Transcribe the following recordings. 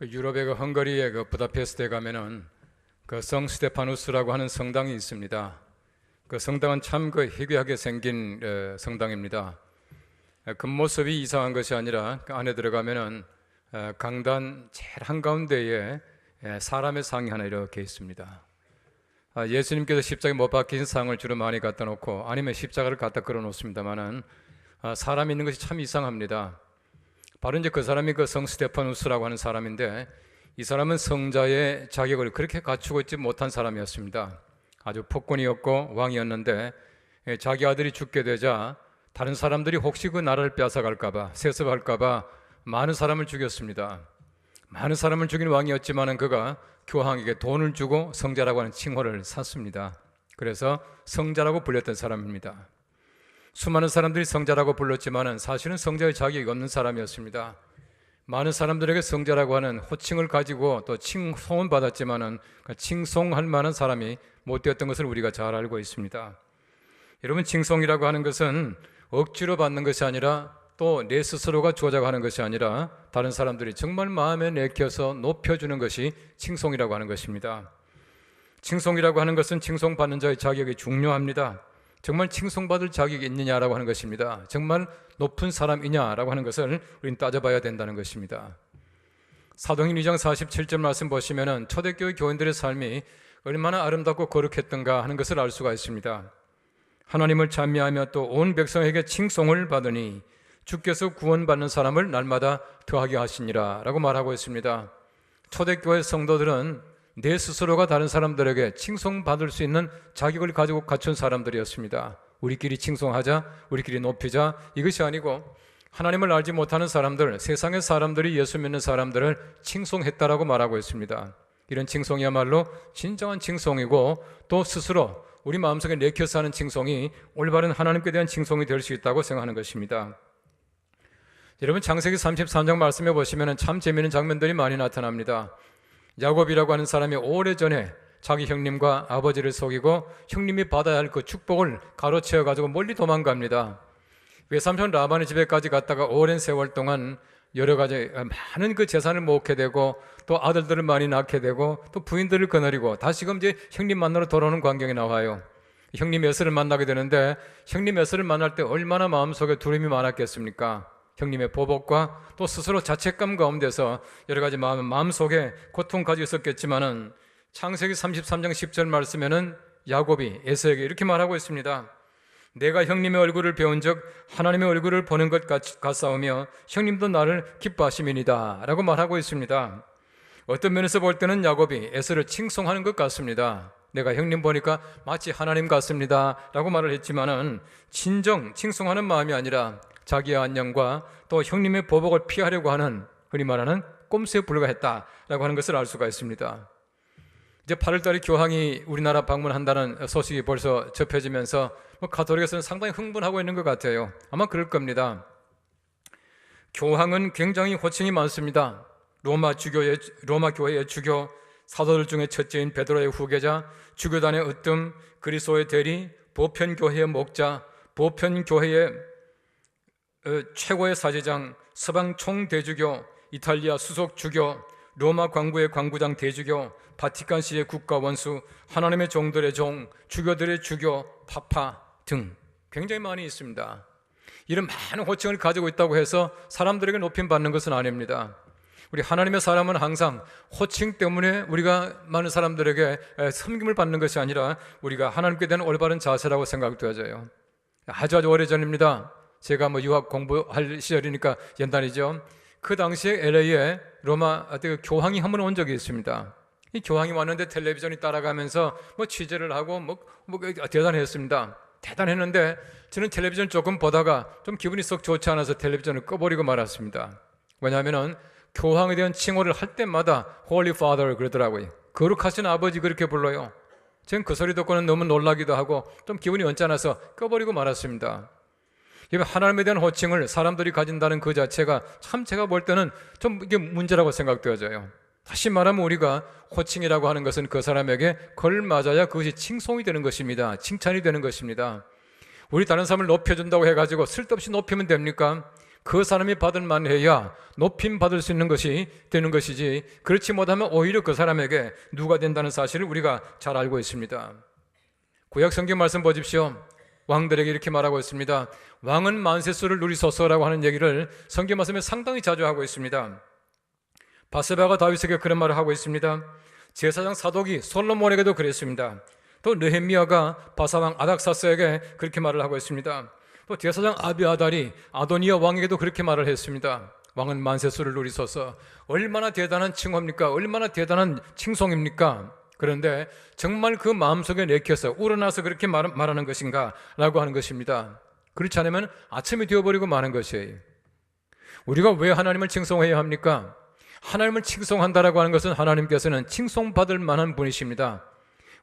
유럽의 헝가리의 부다페스트에 가면은 성 스테파누스라고 하는 성당이 있습니다. 그 성당은 참 희귀하게 생긴 성당입니다. 겉모습이 이상한 것이 아니라 그 안에 들어가면은 강단 제일 한가운데에 사람의 상이 하나 이렇게 있습니다. 예수님께서 십자가에 못 박히신 상을 주로 많이 갖다 놓고 아니면 십자가를 갖다 걸어 놓습니다만은 사람이 있는 것이 참 이상합니다. 바로 이제 그 사람이 성 스테파누스라고 하는 사람인데, 이 사람은 성자의 자격을 그렇게 갖추고 있지 못한 사람이었습니다. 아주 폭군이었고 왕이었는데 자기 아들이 죽게 되자 다른 사람들이 혹시 그 나라를 빼앗아갈까봐, 세습할까봐 많은 사람을 죽였습니다. 많은 사람을 죽인 왕이었지만은 그가 교황에게 돈을 주고 성자라고 하는 칭호를 샀습니다. 그래서 성자라고 불렸던 사람입니다. 수많은 사람들이 성자라고 불렀지만은 사실은 성자의 자격이 없는 사람이었습니다. 많은 사람들에게 성자라고 하는 호칭을 가지고 또 칭송은 받았지만은 칭송할 만한 사람이 못 되었던 것을 우리가 잘 알고 있습니다. 여러분, 칭송이라고 하는 것은 억지로 받는 것이 아니라 또 내 스스로가 주어자고 하는 것이 아니라 다른 사람들이 정말 마음에 내켜서 높여주는 것이 칭송이라고 하는 것입니다. 칭송이라고 하는 것은 칭송받는 자의 자격이 중요합니다. 정말 칭송받을 자격이 있느냐라고 하는 것입니다. 정말 높은 사람이냐라고 하는 것을 우리는 따져봐야 된다는 것입니다. 사도행전 2장 47절 말씀 보시면은 초대교회 교인들의 삶이 얼마나 아름답고 거룩했던가 하는 것을 알 수가 있습니다. 하나님을 찬미하며 또 온 백성에게 칭송을 받으니 주께서 구원받는 사람을 날마다 더하게 하시니라 라고 말하고 있습니다. 초대교회 성도들은 내 스스로가 다른 사람들에게 칭송받을 수 있는 자격을 가지고 갖춘 사람들이었습니다. 우리끼리 칭송하자, 우리끼리 높이자, 이것이 아니고 하나님을 알지 못하는 사람들, 세상의 사람들이 예수 믿는 사람들을 칭송했다라고 말하고 있습니다. 이런 칭송이야말로 진정한 칭송이고 또 스스로 우리 마음속에 내켜서 하는 칭송이 올바른 하나님께 대한 칭송이 될 수 있다고 생각하는 것입니다. 여러분, 창세기 33장 말씀해 보시면 참 재미있는 장면들이 많이 나타납니다. 야곱이라고 하는 사람이 오래전에 자기 형님과 아버지를 속이고 형님이 받아야 할 그 축복을 가로채어 가지고 멀리 도망갑니다. 외삼촌 라반의 집에까지 갔다가 오랜 세월 동안 여러 가지 많은 그 재산을 모으게 되고 또 아들들을 많이 낳게 되고 또 부인들을 거느리고 다시금 이제 형님 만나러 돌아오는 광경이 나와요. 형님 에서를 만나게 되는데 형님 에서를 만날 때 얼마나 마음속에 두려움이 많았겠습니까? 형님의 보복과 또 스스로 자책감 가운데서 여러 가지 마음속에 고통 가지고 있었겠지만은 창세기 33장 10절 말씀에는 야곱이 에서에게 이렇게 말하고 있습니다. 내가 형님의 얼굴을 배운 적 하나님의 얼굴을 보는 것 같사오며 형님도 나를 기뻐하심이니이다 라고 말하고 있습니다. 어떤 면에서 볼 때는 야곱이 에서를 칭송하는 것 같습니다. 내가 형님 보니까 마치 하나님 같습니다 라고 말을 했지만은 진정 칭송하는 마음이 아니라 자기의 안녕과 또 형님의 보복을 피하려고 하는, 흔히 말하는 꼼수에 불과했다라고 하는 것을 알 수가 있습니다. 이제 8월 달에 교황이 우리나라 방문한다는 소식이 벌써 접해지면서 가톨릭에서는 상당히 흥분하고 있는 것 같아요. 아마 그럴 겁니다. 교황은 굉장히 호칭이 많습니다. 로마 교회의 주교, 사도들 중에 첫째인 베드로의 후계자, 주교단의 으뜸, 그리스도의 대리, 보편교회의 목자, 보편교회의 최고의 사제장, 서방 총대주교, 이탈리아 수석 주교, 로마 광구의 광구장 대주교, 바티칸시의 국가원수, 하나님의 종들의 종, 주교들의 주교, 파파 등 굉장히 많이 있습니다. 이런 많은 호칭을 가지고 있다고 해서 사람들에게 높임받는 것은 아닙니다. 우리 하나님의 사람은 항상 호칭 때문에 우리가 많은 사람들에게 섬김을 받는 것이 아니라 우리가 하나님께 대한 올바른 자세라고 생각되어져요. 아주 오래전입니다. 제가 유학 공부할 시절이니까 옛날이죠. 그 당시에 LA에 로마 교황이 한 번 온 적이 있습니다. 이 교황이 왔는데 텔레비전이 따라가면서 취재를 하고 대단했습니다. 대단했는데 저는 텔레비전 조금 보다가 좀 기분이 썩 좋지 않아서 텔레비전을 꺼버리고 말았습니다. 왜냐하면은 교황에 대한 칭호를 할 때마다 Holy Father 그러더라고요. 거룩하신 아버지 그렇게 불러요. 저는 그 소리 듣고는 너무 놀라기도 하고 좀 기분이 언짢아서 꺼버리고 말았습니다. 하나님에 대한 호칭을 사람들이 가진다는 그 자체가 참 제가 볼 때는 좀 이게 문제라고 생각되어져요. 다시 말하면 우리가 호칭이라고 하는 것은 그 사람에게 걸맞아야 그것이 칭송이 되는 것입니다. 칭찬이 되는 것입니다. 우리 다른 사람을 높여준다고 해가지고 쓸데없이 높이면 됩니까? 그 사람이 받을 만해야 높임 받을 수 있는 것이 되는 것이지, 그렇지 못하면 오히려 그 사람에게 누가 된다는 사실을 우리가 잘 알고 있습니다. 구약 성경 말씀 보십시오. 왕들에게 이렇게 말하고 있습니다. 왕은 만세수를 누리소서라고 하는 얘기를 성경 말씀에 상당히 자주 하고 있습니다. 바세바가 다윗에게 그런 말을 하고 있습니다. 제사장 사독이 솔로몬에게도 그랬습니다. 또 느헤미야가 바사왕 아닥사스에게 그렇게 말을 하고 있습니다. 또 제사장 아비아달이 아도니아 왕에게도 그렇게 말을 했습니다. 왕은 만세수를 누리소서. 얼마나 대단한 칭호입니까? 얼마나 대단한 칭송입니까? 그런데 정말 그 마음속에 내켜서 우러나서 그렇게 말하는 것인가? 라고 하는 것입니다. 그렇지 않으면 아침이 되어버리고 마는 것이에요. 우리가 왜 하나님을 칭송해야 합니까? 하나님을 칭송한다라고 하는 것은 하나님께서는 칭송받을 만한 분이십니다.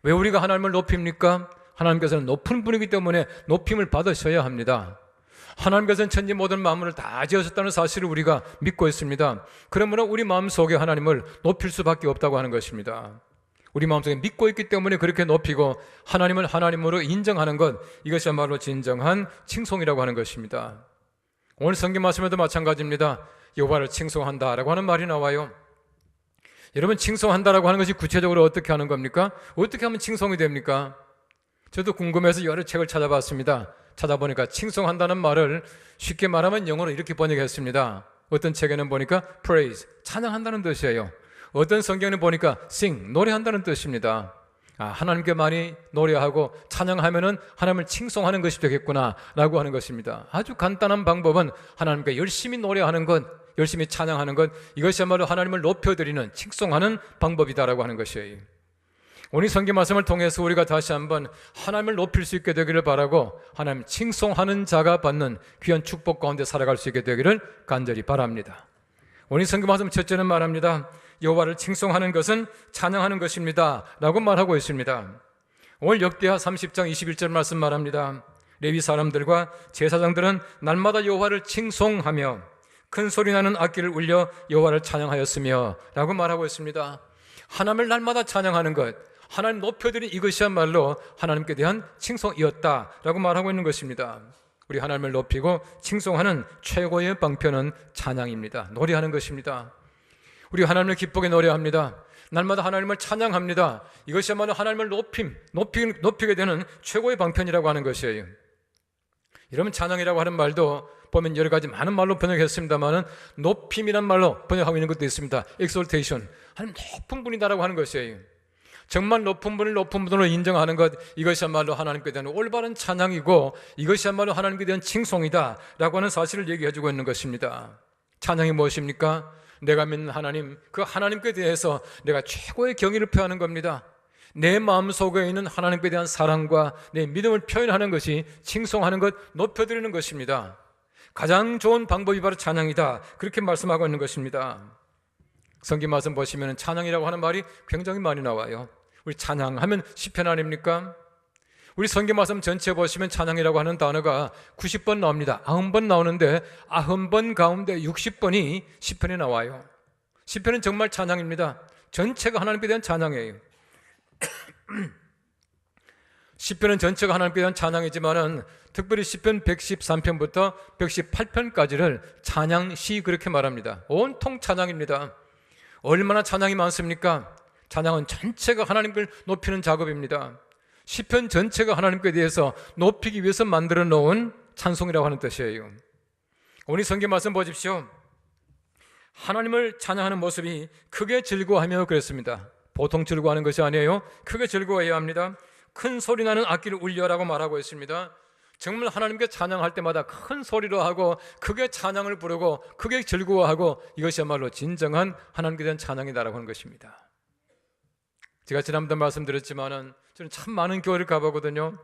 왜 우리가 하나님을 높입니까? 하나님께서는 높은 분이기 때문에 높임을 받으셔야 합니다. 하나님께서는 천지 모든 만물을 다 지으셨다는 사실을 우리가 믿고 있습니다. 그러므로 우리 마음속에 하나님을 높일 수밖에 없다고 하는 것입니다. 우리 마음속에 믿고 있기 때문에 그렇게 높이고 하나님을 하나님으로 인정하는 것, 이것이야말로 진정한 칭송이라고 하는 것입니다. 오늘 성경 말씀에도 마찬가지입니다. 여호와를 칭송한다라고 하는 말이 나와요. 여러분, 칭송한다라고 하는 것이 구체적으로 어떻게 하는 겁니까? 어떻게 하면 칭송이 됩니까? 저도 궁금해서 여러 책을 찾아봤습니다. 찾아보니까 칭송한다는 말을 쉽게 말하면 영어로 이렇게 번역했습니다. 어떤 책에는 보니까 praise, 찬양한다는 뜻이에요. 어떤 성경에는 보니까 sing, 노래한다는 뜻입니다. 하나님께 많이 노래하고 찬양하면은 하나님을 칭송하는 것이 되겠구나 라고 하는 것입니다. 아주 간단한 방법은 하나님께 열심히 노래하는 것, 열심히 찬양하는 것, 이것이야말로 하나님을 높여드리는 칭송하는 방법이다라고 하는 것이에요. 오늘 성경 말씀을 통해서 우리가 다시 한번 하나님을 높일 수 있게 되기를 바라고 하나님 칭송하는 자가 받는 귀한 축복 가운데 살아갈 수 있게 되기를 간절히 바랍니다. 오늘 성경 말씀 첫째는 말합니다. 여호와를 칭송하는 것은 찬양하는 것입니다 라고 말하고 있습니다. 오늘 역대하 30장 21절 말씀 말합니다. 레위 사람들과 제사장들은 날마다 여호와를 칭송하며 큰 소리 나는 악기를 울려 여호와를 찬양하였으며 라고 말하고 있습니다. 하나님을 날마다 찬양하는 것, 하나님 높여드린 이것이야말로 하나님께 대한 칭송이었다라고 말하고 있는 것입니다. 우리 하나님을 높이고 칭송하는 최고의 방편은 찬양입니다. 노래하는 것입니다. 우리 하나님을 기쁘게 노래합니다. 날마다 하나님을 찬양합니다. 이것이야말로 하나님을 높이게 되는 최고의 방편이라고 하는 것이에요. 여러분, 찬양이라고 하는 말도 보면 여러 가지 많은 말로 번역했습니다만은 높임이란 말로 번역하고 있는 것도 있습니다. exaltation, 하나님 높은 분이다라고 하는 것이에요. 정말 높은 분을 높은 분으로 인정하는 것, 이것이야말로 하나님께 대한 올바른 찬양이고 이것이야말로 하나님께 대한 칭송이다라고 하는 사실을 얘기해주고 있는 것입니다. 찬양이 무엇입니까? 내가 믿는 하나님, 그 하나님께 대해서 내가 최고의 경의를 표하는 겁니다. 내 마음속에 있는 하나님께 대한 사랑과 내 믿음을 표현하는 것이 칭송하는 것, 높여드리는 것입니다. 가장 좋은 방법이 바로 찬양이다, 그렇게 말씀하고 있는 것입니다. 성경 말씀 보시면 찬양이라고 하는 말이 굉장히 많이 나와요. 우리 찬양하면 시편 아닙니까? 우리 성경 말씀 전체 보시면 찬양이라고 하는 단어가 90번 나옵니다. 90번 나오는데 90번 가운데 60번이 시편에 나와요. 시편은 정말 찬양입니다. 전체가 하나님께 대한 찬양이에요. 시편은 전체가 하나님께 대한 찬양이지만은 특별히 시편 113편부터 118편까지를 찬양시 그렇게 말합니다. 온통 찬양입니다. 얼마나 찬양이 많습니까? 찬양은 전체가 하나님을 높이는 작업입니다. 시편 전체가 하나님께 대해서 높이기 위해서 만들어 놓은 찬송이라고 하는 뜻이에요. 오늘 성경 말씀 보십시오. 하나님을 찬양하는 모습이 크게 즐거워하며 그랬습니다. 보통 즐거워하는 것이 아니에요. 크게 즐거워해야 합니다. 큰 소리 나는 악기를 울려라고 말하고 있습니다. 정말 하나님께 찬양할 때마다 큰 소리로 하고 크게 찬양을 부르고 크게 즐거워하고 이것이야말로 진정한 하나님께 대한 찬양이다라고 하는 것입니다. 제가 지난번에 말씀드렸지만은 저는 참 많은 교회를 가보거든요.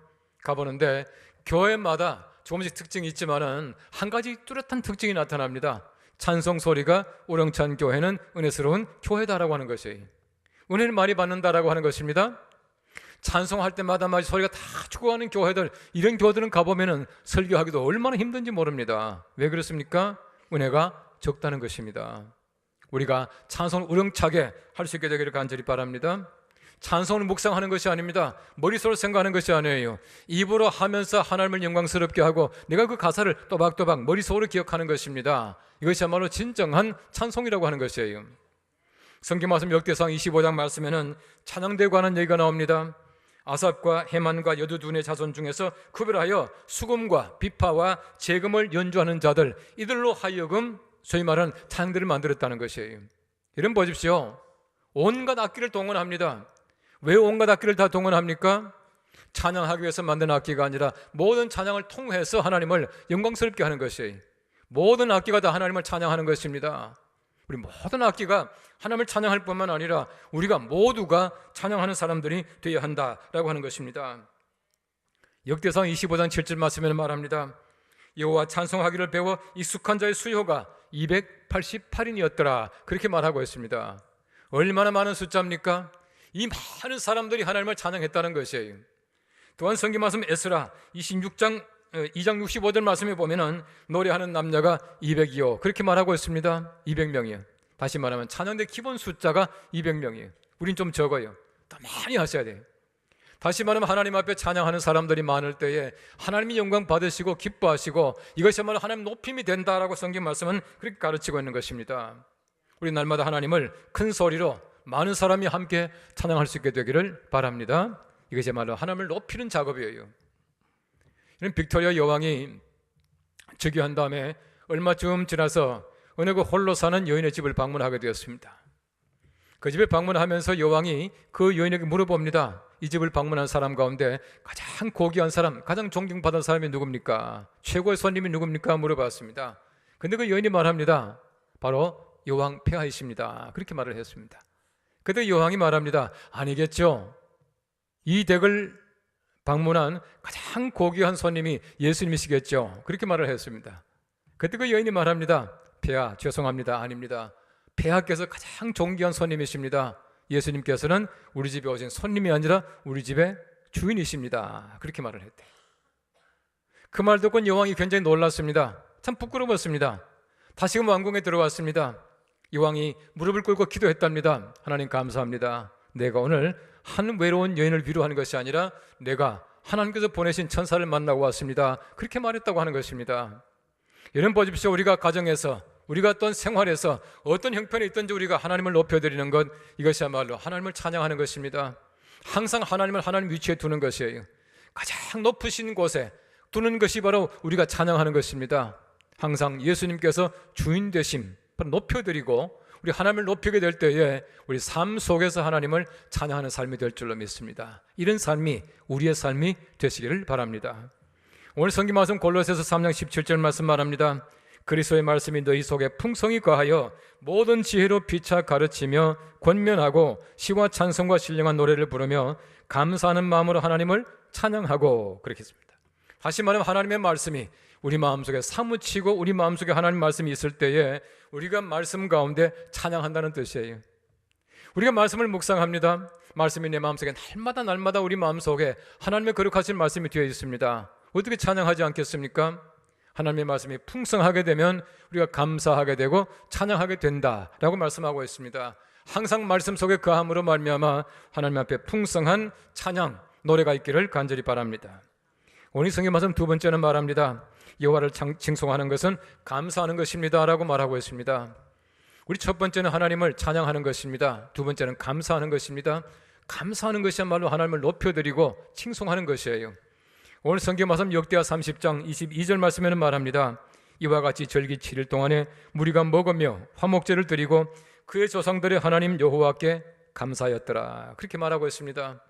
가보는데 교회마다 조금씩 특징이 있지만은 한 가지 뚜렷한 특징이 나타납니다. 찬송 소리가 우렁찬 교회는 은혜스러운 교회다라고 하는 것이, 은혜를 많이 받는다라고 하는 것입니다. 찬송할 때마다 막 소리가 다 죽어가는 교회들, 이런 교회들은 가보면은 설교하기도 얼마나 힘든지 모릅니다. 왜 그렇습니까? 은혜가 적다는 것입니다. 우리가 찬송을 우렁차게 할 수 있게 되기를 간절히 바랍니다. 찬송을 묵상하는 것이 아닙니다. 머릿속으로 생각하는 것이 아니에요. 입으로 하면서 하나님을 영광스럽게 하고 내가 그 가사를 또박또박 머릿속으로 기억하는 것입니다. 이것이야말로 진정한 찬송이라고 하는 것이에요. 성경 말씀 역대상 25장 말씀에는 찬양대에 관한 얘기가 나옵니다. 아삽과 헤만과 여두둔의 자손 중에서 구별하여 수금과 비파와 재금을 연주하는 자들, 이들로 하여금 소위 말하는 찬양대를 만들었다는 것이에요. 이런 보십시오. 온갖 악기를 동원합니다. 왜 온갖 악기를 다 동원합니까? 찬양하기 위해서 만든 악기가 아니라 모든 찬양을 통해서 하나님을 영광스럽게 하는 것이에요. 모든 악기가 다 하나님을 찬양하는 것입니다. 우리 모든 악기가 하나님을 찬양할 뿐만 아니라 우리가 모두가 찬양하는 사람들이 되어야 한다라고 하는 것입니다. 역대상 25장 7절 말씀에는 말합니다. 여호와 찬송하기를 배워 익숙한 자의 수요가 288인이었더라, 그렇게 말하고 있습니다. 얼마나 많은 숫자입니까? 이 많은 사람들이 하나님을 찬양했다는 것이에요. 또한 성경 말씀 에스라 26장 2장 65절 말씀에 보면은 노래하는 남녀가 200이요, 그렇게 말하고 있습니다. 200명이요. 다시 말하면 찬양대 기본 숫자가 200명이에요. 우린 좀 적어요. 더 많이 하셔야 돼요. 다시 말하면 하나님 앞에 찬양하는 사람들이 많을 때에 하나님이 영광 받으시고 기뻐하시고 이것이야말로 하나님 높임이 된다라고 성경 말씀은 그렇게 가르치고 있는 것입니다. 우리 날마다 하나님을 큰 소리로 많은 사람이 함께 찬양할 수 있게 되기를 바랍니다. 이것이야말로 하나님을 높이는 작업이에요. 이런 빅토리아 여왕이 즉위한 다음에 얼마쯤 지나서 어느 그 홀로 사는 여인의 집을 방문하게 되었습니다. 그 집에 방문하면서 여왕이 그 여인에게 물어봅니다. 이 집을 방문한 사람 가운데 가장 고귀한 사람, 가장 존경받은 사람이 누굽니까? 최고의 손님이 누굽니까? 물어봤습니다. 근데 그 여인이 말합니다. 바로 여왕 폐하이십니다. 그렇게 말을 했습니다. 그때 여왕이 말합니다. 아니겠죠. 이 댁을 방문한 가장 고귀한 손님이 예수님이시겠죠. 그렇게 말을 했습니다. 그때 그 여인이 말합니다. 폐하, 죄송합니다. 아닙니다. 폐하께서 가장 존귀한 손님이십니다. 예수님께서는 우리 집에 오신 손님이 아니라 우리 집의 주인이십니다. 그렇게 말을 했대. 그 말 듣고 여왕이 굉장히 놀랐습니다. 참 부끄러웠습니다. 다시금 왕궁에 들어왔습니다. 여왕이 무릎을 꿇고 기도했답니다. 하나님 감사합니다. 내가 오늘 한 외로운 여인을 위로하는 것이 아니라 내가 하나님께서 보내신 천사를 만나고 왔습니다. 그렇게 말했다고 하는 것입니다. 여러분 보십시오. 우리가 가정에서, 우리가 어떤 생활에서 어떤 형편에 있든지 우리가 하나님을 높여드리는 것, 이것이야말로 하나님을 찬양하는 것입니다. 항상 하나님을 하나님 위치에 두는 것이에요. 가장 높으신 곳에 두는 것이 바로 우리가 찬양하는 것입니다. 항상 예수님께서 주인 되심 높여드리고 우리 하나님을 높이게 될 때에 우리 삶 속에서 하나님을 찬양하는 삶이 될 줄로 믿습니다. 이런 삶이 우리의 삶이 되시기를 바랍니다. 오늘 성경 말씀 골로새서 3장 17절 말씀 말합니다. 그리스도의 말씀이 너희 속에 풍성히 거하여 모든 지혜로 피차 가르치며 권면하고 시와 찬송과 신령한 노래를 부르며 감사하는 마음으로 하나님을 찬양하고, 그렇게 했습니다. 다시 말하면 하나님의 말씀이 우리 마음속에 사무치고 우리 마음속에 하나님 말씀이 있을 때에 우리가 말씀 가운데 찬양한다는 뜻이에요. 우리가 말씀을 묵상합니다. 말씀이 내 마음속에 날마다 우리 마음속에 하나님의 거룩하신 말씀이 되어 있습니다. 어떻게 찬양하지 않겠습니까? 하나님의 말씀이 풍성하게 되면 우리가 감사하게 되고 찬양하게 된다라고 말씀하고 있습니다. 항상 말씀 속에 거함으로 말미암아 하나님 앞에 풍성한 찬양, 노래가 있기를 간절히 바랍니다. 오늘 성경 말씀 두 번째는 말합니다. 여호와를 칭송하는 것은 감사하는 것입니다 라고 말하고 있습니다. 우리 첫 번째는 하나님을 찬양하는 것입니다. 두 번째는 감사하는 것입니다. 감사하는 것이야말로 하나님을 높여드리고 칭송하는 것이에요. 오늘 성경 말씀 역대하 30장 22절 말씀에는 말합니다. 이와 같이 절기 7일 동안에 무리가 먹으며 화목제를 드리고 그의 조상들의 하나님 여호와께 감사하였더라, 그렇게 말하고 있습니다.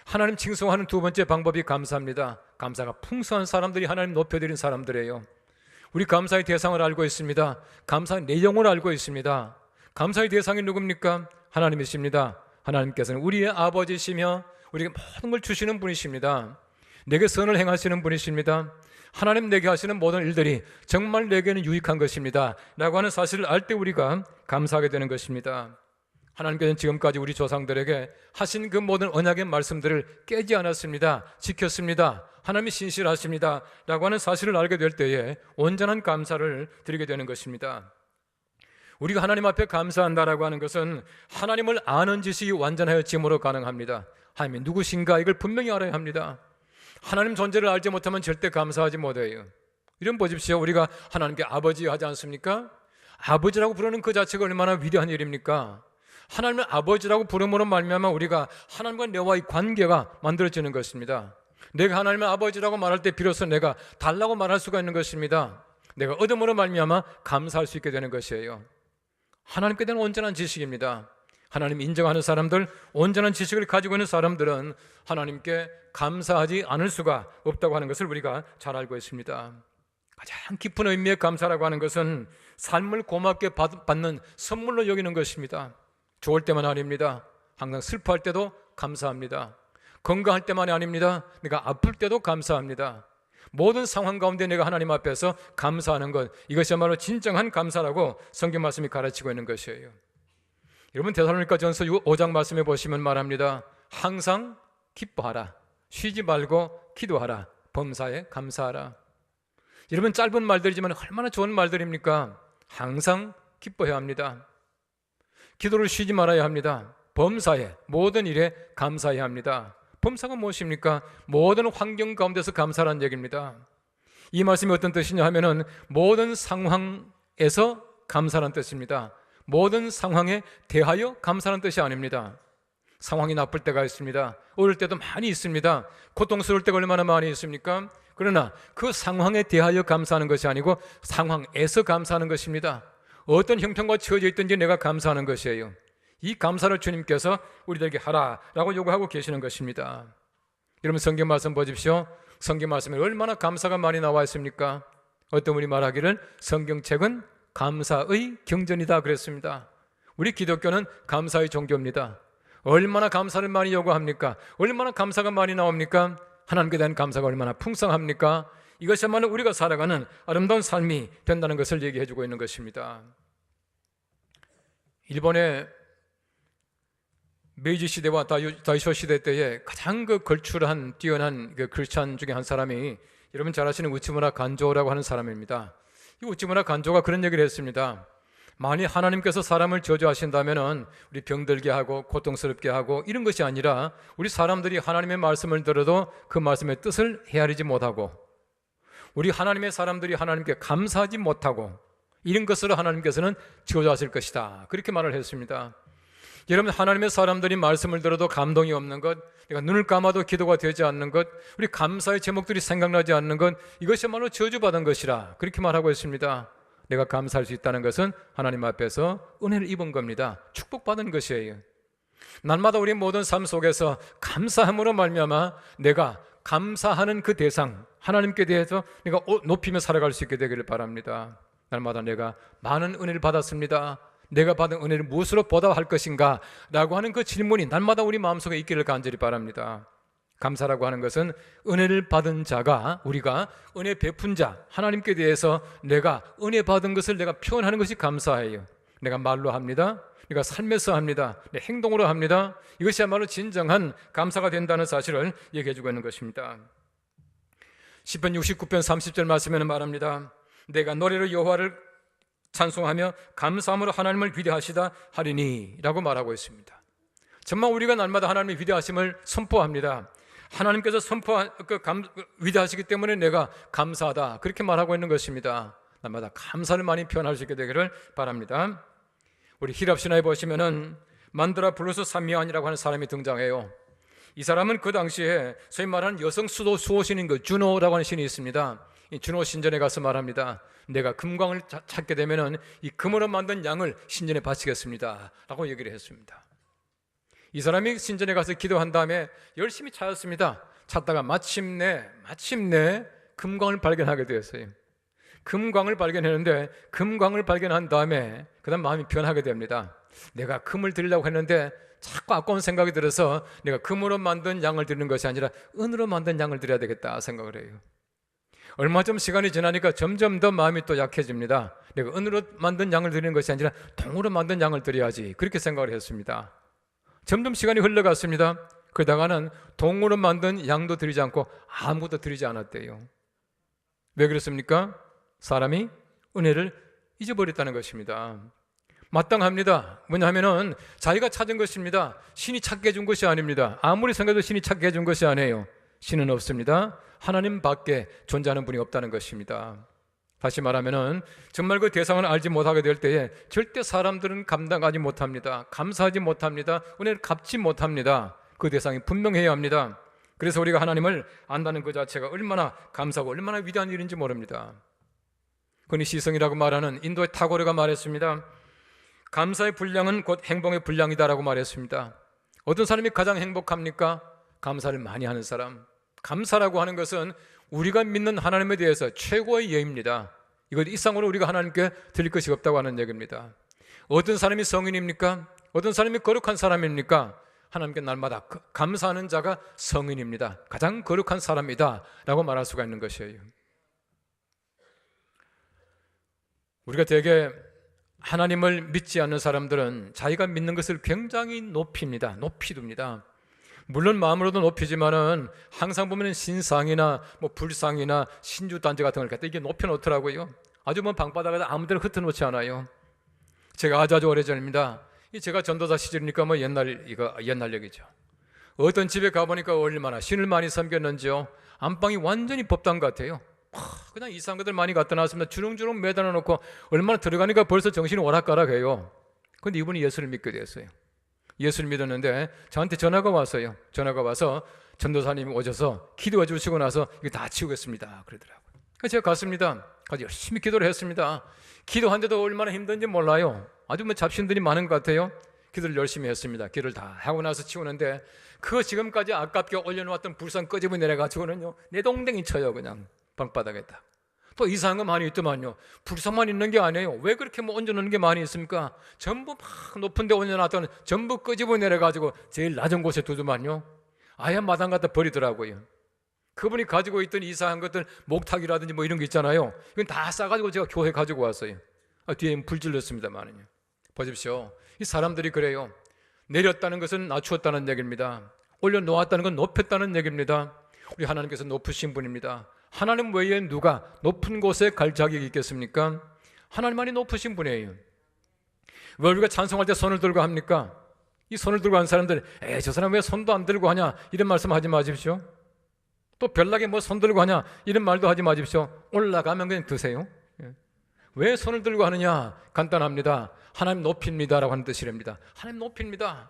하나님 칭송하는 두 번째 방법이 감사합니다. 감사가 풍성한 사람들이 하나님 높여드린 사람들이에요. 우리 감사의 대상을 알고 있습니다. 감사의 내용을 알고 있습니다. 감사의 대상이 누굽니까? 하나님이십니다. 하나님께서는 우리의 아버지시며 우리에게 모든 걸 주시는 분이십니다. 내게 선을 행하시는 분이십니다. 하나님 내게 하시는 모든 일들이 정말 내게는 유익한 것입니다 라고 하는 사실을 알 때 우리가 감사하게 되는 것입니다. 하나님께서는 지금까지 우리 조상들에게 하신 그 모든 언약의 말씀들을 깨지 않았습니다. 지켰습니다. 하나님이 신실하십니다 라고 하는 사실을 알게 될 때에 온전한 감사를 드리게 되는 것입니다. 우리가 하나님 앞에 감사한다라고 하는 것은 하나님을 아는 지식이 완전하여짐으로 가능합니다. 하나님이 누구신가 이걸 분명히 알아야 합니다. 하나님 존재를 알지 못하면 절대 감사하지 못해요. 이런 보십시오. 우리가 하나님께 아버지 하지 않습니까? 아버지라고 부르는 그 자체가 얼마나 위대한 일입니까? 하나님을 아버지라고 부름으로 말미암아 우리가 하나님과 내와의 관계가 만들어지는 것입니다. 내가 하나님의 아버지라고 말할 때 비로소 내가 달라고 말할 수가 있는 것입니다. 내가 얻음으로 말미암아 감사할 수 있게 되는 것이에요. 하나님께 대한 온전한 지식입니다. 하나님 인정하는 사람들, 온전한 지식을 가지고 있는 사람들은 하나님께 감사하지 않을 수가 없다고 하는 것을 우리가 잘 알고 있습니다. 가장 깊은 의미의 감사라고 하는 것은 삶을 고맙게 받는 선물로 여기는 것입니다. 좋을 때만 아닙니다. 항상 슬퍼할 때도 감사합니다. 건강할 때만이 아닙니다. 내가 아플 때도 감사합니다. 모든 상황 가운데 내가 하나님 앞에서 감사하는 것, 이것이야말로 진정한 감사라고 성경 말씀이 가르치고 있는 것이에요. 여러분 데살로니가전서 5장 말씀에 보시면 말합니다. 항상 기뻐하라, 쉬지 말고 기도하라, 범사에 감사하라. 여러분 짧은 말들이지만 얼마나 좋은 말들입니까? 항상 기뻐해야 합니다. 기도를 쉬지 말아야 합니다. 범사에, 모든 일에 감사해야 합니다. 범사가 무엇입니까? 모든 환경 가운데서 감사라는 얘기입니다. 이 말씀이 어떤 뜻이냐 하면은 모든 상황에서 감사라는 뜻입니다. 모든 상황에 대하여 감사라는 뜻이 아닙니다. 상황이 나쁠 때가 있습니다. 어려울 때도 많이 있습니다. 고통스러울 때가 얼마나 많이 있습니까? 그러나 그 상황에 대하여 감사하는 것이 아니고 상황에서 감사하는 것입니다. 어떤 형편과 처해져 있든지 내가 감사하는 것이에요. 이 감사를 주님께서 우리들에게 하라라고 요구하고 계시는 것입니다. 여러분 성경 말씀 보십시오. 성경 말씀에 얼마나 감사가 많이 나와 있습니까? 어떤 분이 말하기를 성경책은 감사의 경전이다 그랬습니다. 우리 기독교는 감사의 종교입니다. 얼마나 감사를 많이 요구합니까? 얼마나 감사가 많이 나옵니까? 하나님께 대한 감사가 얼마나 풍성합니까? 이것이야말로 우리가 살아가는 아름다운 삶이 된다는 것을 얘기해 주고 있는 것입니다. 일본의 메이지 시대와 다이쇼 시대 때에 가장 걸출한 뛰어난 크리스찬 중에 한 사람이 여러분 잘 아시는 우치무라 간조라고 하는 사람입니다. 이 우치무라 간조가 그런 얘기를 했습니다. 만일 하나님께서 사람을 저주하신다면 우리 병들게 하고 고통스럽게 하고 이런 것이 아니라 우리 사람들이 하나님의 말씀을 들어도 그 말씀의 뜻을 헤아리지 못하고 우리 하나님의 사람들이 하나님께 감사하지 못하고 이런 것으로 하나님께서는 저주하실 것이다. 그렇게 말을 했습니다. 여러분 하나님의 사람들이 말씀을 들어도 감동이 없는 것, 내가 눈을 감아도 기도가 되지 않는 것, 우리 감사의 제목들이 생각나지 않는 것, 이것이야말로 저주받은 것이라 그렇게 말하고 있습니다. 내가 감사할 수 있다는 것은 하나님 앞에서 은혜를 입은 겁니다. 축복받은 것이에요. 날마다 우리 모든 삶 속에서 감사함으로 말미암아 내가 감사하는 그 대상 하나님께 대해서 내가 높이며 살아갈 수 있게 되기를 바랍니다. 날마다 내가 많은 은혜를 받았습니다. 내가 받은 은혜를 무엇으로 보답할 것인가? 라고 하는 그 질문이 날마다 우리 마음속에 있기를 간절히 바랍니다. 감사라고 하는 것은 은혜를 받은 자가 우리가 은혜 베푼 자 하나님께 대해서 내가 은혜 받은 것을 내가 표현하는 것이 감사해요. 내가 말로 합니다. 내가 삶에서 합니다. 내 행동으로 합니다. 이것이야말로 진정한 감사가 된다는 사실을 얘기해 주고 있는 것입니다. 시편 69편 30절 말씀에는 말합니다. 내가 노래로 여호와를 찬송하며 감사함으로 하나님을 위대하시다 하리니 라고 말하고 있습니다. 정말 우리가 날마다 하나님의 위대하심을 선포합니다. 하나님께서 위대하시기 때문에 내가 감사하다 그렇게 말하고 있는 것입니다. 날마다 감사를 많이 표현할 수 있게 되기를 바랍니다. 우리 히랍 신화에 보시면은 만드라 블루스 산미안이라고 하는 사람이 등장해요. 이 사람은 그 당시에 소위 말하는 여성 수호신인 그 주노라고 하는 신이 있습니다. 이 주노 신전에 가서 말합니다. 내가 금광을 찾게 되면은 이 금으로 만든 양을 신전에 바치겠습니다 라고 얘기를 했습니다. 이 사람이 신전에 가서 기도한 다음에 열심히 찾았습니다. 찾다가 마침내 금광을 발견하게 되었어요. 금광을 발견했는데 금광을 발견한 다음에 그 다음 마음이 변하게 됩니다. 내가 금을 드리려고 했는데 자꾸 아까운 생각이 들어서 내가 금으로 만든 양을 드리는 것이 아니라 은으로 만든 양을 드려야 되겠다 생각을 해요. 얼마 좀 시간이 지나니까 점점 더 마음이 또 약해집니다. 내가 은으로 만든 양을 드리는 것이 아니라 동으로 만든 양을 드려야지 그렇게 생각을 했습니다. 점점 시간이 흘러갔습니다. 그러다가는 동으로 만든 양도 드리지 않고 아무것도 드리지 않았대요. 왜 그렇습니까? 사람이 은혜를 잊어버렸다는 것입니다. 마땅합니다. 뭐냐면은 자기가 찾은 것입니다. 신이 찾게 해준 것이 아닙니다. 아무리 생각해도 신이 찾게 해준 것이 아니에요. 신은 없습니다. 하나님 밖에 존재하는 분이 없다는 것입니다. 다시 말하면은 정말 그 대상을 알지 못하게 될 때에 절대 사람들은 감당하지 못합니다. 감사하지 못합니다. 은혜를 갚지 못합니다. 그 대상이 분명해야 합니다. 그래서 우리가 하나님을 안다는 그 자체가 얼마나 감사하고 얼마나 위대한 일인지 모릅니다. 근위시성이라고 말하는 인도의 타고르가 말했습니다. 감사의 분량은 곧 행복의 분량이다라고 말했습니다. 어떤 사람이 가장 행복합니까? 감사를 많이 하는 사람. 감사라고 하는 것은 우리가 믿는 하나님에 대해서 최고의 예입니다. 이것 이상으로 우리가 하나님께 드릴 것이 없다고 하는 얘기입니다. 어떤 사람이 성인입니까? 어떤 사람이 거룩한 사람입니까? 하나님께 날마다 감사하는 자가 성인입니다. 가장 거룩한 사람이다 라고 말할 수가 있는 것이에요. 우리가 대개 하나님을 믿지 않는 사람들은 자기가 믿는 것을 굉장히 높입니다. 높이 둡니다. 물론 마음으로도 높이지만은 항상 보면 신상이나 뭐 불상이나 신주단지 같은 걸 갖다 이게 높여놓더라고요. 아주 뭐 방바닥에 아무데나 흩어놓지 않아요. 제가 아주 오래전입니다. 제가 전도사 시절이니까 뭐 옛날 얘기죠. 어떤 집에 가보니까 얼마나 신을 많이 섬겼는지요. 안방이 완전히 법당 같아요. 그냥 이상한 것들 많이 갖다 놨습니다. 주렁주렁 매달아 놓고 얼마나 들어가니까 벌써 정신이 오락가락해요. 그런데 이분이 예수를 믿게 됐어요. 예수를 믿었는데 저한테 전화가 왔어요. 전화가 와서 전도사님이 오셔서 기도해 주시고 나서 이거 다 치우겠습니다 그러더라고요. 그래서 제가 갔습니다. 가서 열심히 기도를 했습니다. 기도하는데도 얼마나 힘든지 몰라요. 아주 뭐 잡신들이 많은 것 같아요. 기도를 열심히 했습니다. 기도를 다 하고 나서 치우는데 그거 지금까지 아깝게 올려놓았던 불상 끄집어 내려가지고는요 내동댕이 쳐요. 그냥 방바닥에다. 또 이상한 거 많이 있더만요. 불상만 있는 게 아니에요. 왜 그렇게 뭐 얹어놓는 게 많이 있습니까? 전부 막 높은 데 올려놨더니 전부 끄집어 내려가지고 제일 낮은 곳에 두더만요. 아예 마당 갖다 버리더라고요. 그분이 가지고 있던 이상한 것들 목탁이라든지 뭐 이런 거 있잖아요. 이건 다 싸가지고 제가 교회 가지고 왔어요. 뒤에 불 질렀습니다만은요. 보십시오. 이 사람들이 그래요. 내렸다는 것은 낮추었다는 얘기입니다. 올려놓았다는 건 높였다는 얘기입니다. 우리 하나님께서 높으신 분입니다. 하나님 외에 누가 높은 곳에 갈 자격이 있겠습니까? 하나님만이 높으신 분이에요. 왜 우리가 찬송할 때 손을 들고 합니까? 이 손을 들고 하는 사람들 저 사람 왜 손도 안 들고 하냐 이런 말씀 하지 마십시오. 또 별나게 뭐 손 들고 하냐 이런 말도 하지 마십시오. 올라가면 그냥 드세요. 왜 손을 들고 하느냐? 간단합니다. 하나님 높입니다 라고 하는 뜻이랍니다. 하나님 높입니다.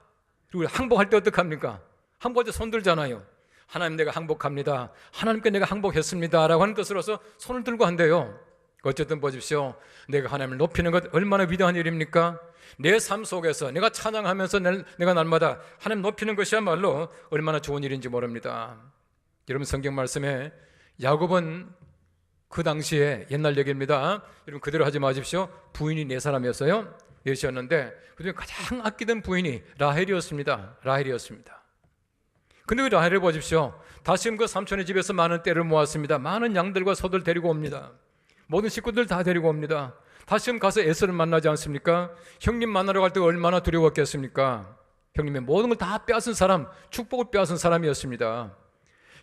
그리고 항복할 때 어떡합니까? 항복할 때 손 들잖아요. 하나님 내가 항복합니다. 하나님께 내가 항복했습니다 라고 하는 뜻으로서 손을 들고 한대요. 어쨌든 보십시오. 내가 하나님을 높이는 것 얼마나 위대한 일입니까? 내 삶 속에서 내가 찬양하면서 내가 날마다 하나님 높이는 것이야말로 얼마나 좋은 일인지 모릅니다. 여러분 성경 말씀에 야곱은 그 당시에 옛날 얘기입니다. 여러분 그대로 하지 마십시오. 부인이 네 사람이었어요. 여시였는데 그중에 가장 아끼던 부인이 라헬이었습니다. 근데 그 라헬을 보십시오. 다시금 그 삼촌의 집에서 많은 떼를 모았습니다. 많은 양들과 소들 데리고 옵니다. 모든 식구들 다 데리고 옵니다. 다시금 가서 에서를 만나지 않습니까? 형님 만나러 갈 때 얼마나 두려웠겠습니까? 형님의 모든 걸 다 빼앗은 사람, 축복을 빼앗은 사람이었습니다.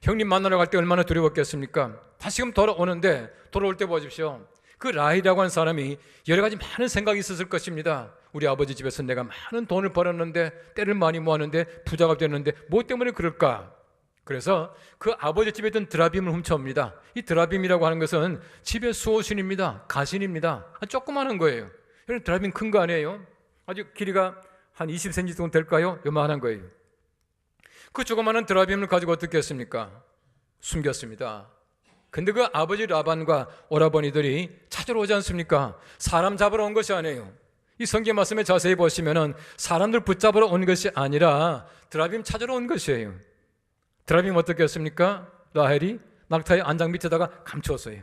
형님 만나러 갈 때 얼마나 두려웠겠습니까? 다시금 돌아오는데 돌아올 때 보십시오. 그 라헬이라고 하는 사람이 여러 가지 많은 생각이 있었을 것입니다. 우리 아버지 집에서 내가 많은 돈을 벌었는데 떼를 많이 모았는데 부자가 됐는데 뭐 때문에 그럴까? 그래서 그 아버지 집에 있던 드라빔을 훔쳐옵니다. 이 드라빔이라고 하는 것은 집의 수호신입니다. 가신입니다. 조그마한 거예요. 여러분 드라빔 큰 거 아니에요? 아주 길이가 한 20cm 정도 될까요? 요만한 거예요. 그 조그마한 드라빔을 가지고 어떻게 했습니까? 숨겼습니다. 근데 그 아버지 라반과 오라버니들이 찾으러 오지 않습니까? 사람 잡으러 온 것이 아니에요. 이 성경 말씀에 자세히 보시면은 사람들 붙잡으러 온 것이 아니라 드라빔 찾으러 온 것이에요. 드라빔 어떻게 했습니까? 라헬이 낙타의 안장 밑에다가 감추었어요.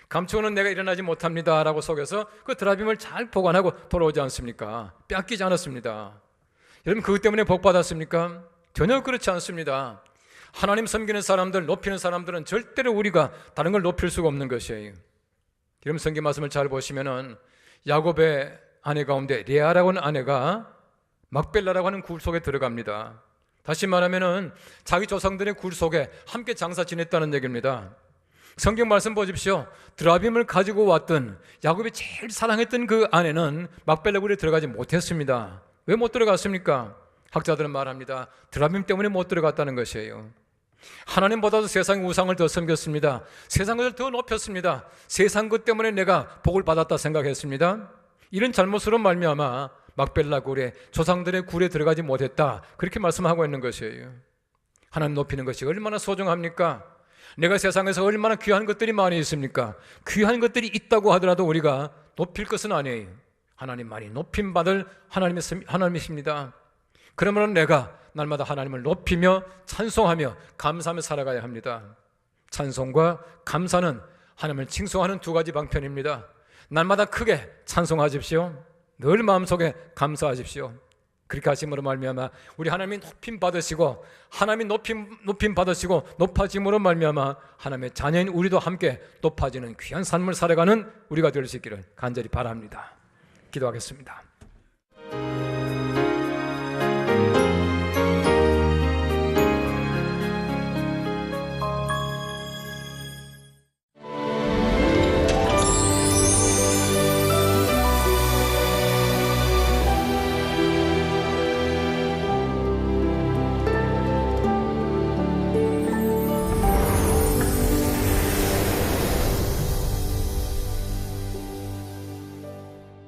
감추어는 내가 일어나지 못합니다 라고 속여서 그 드라빔을 잘 보관하고 돌아오지 않습니까? 뺏기지 않았습니다. 여러분 그것 때문에 복 받았습니까? 전혀 그렇지 않습니다. 하나님 섬기는 사람들, 높이는 사람들은 절대로 우리가 다른 걸 높일 수가 없는 것이에요. 여러분 성경 말씀을 잘 보시면은 야곱의 아내 가운데 레아라고 하는 아내가 막벨라라고 하는 굴 속에 들어갑니다. 다시 말하면은 자기 조상들의 굴 속에 함께 장사 지냈다는 얘기입니다. 성경 말씀 보십시오. 드라빔을 가지고 왔던 야곱이 제일 사랑했던 그 아내는 막벨라 굴에 들어가지 못했습니다. 왜 못 들어갔습니까? 학자들은 말합니다. 드라빔 때문에 못 들어갔다는 것이에요. 하나님보다도 세상의 우상을 더 섬겼습니다. 세상을 더 높였습니다. 세상 것 때문에 내가 복을 받았다 생각했습니다. 이런 잘못으로 말미암아 막벨라 굴에, 조상들의 굴에 들어가지 못했다, 그렇게 말씀하고 있는 것이에요. 하나님 높이는 것이 얼마나 소중합니까? 내가 세상에서 얼마나 귀한 것들이 많이 있습니까? 귀한 것들이 있다고 하더라도 우리가 높일 것은 아니에요. 하나님만이 높임받을 하나님이십니다. 그러면 내가 날마다 하나님을 높이며 찬송하며 감사하며 살아가야 합니다. 찬송과 감사는 하나님을 칭송하는 두 가지 방편입니다. 날마다 크게 찬송하십시오. 늘 마음속에 감사하십시오. 그렇게 하심으로 말미암아 우리 하나님이 높임 받으시고, 하나님이 높임 받으시고 높아짐으로 말미암아 하나님의 자녀인 우리도 함께 높아지는 귀한 삶을 살아가는 우리가 될 수 있기를 간절히 바랍니다. 기도하겠습니다.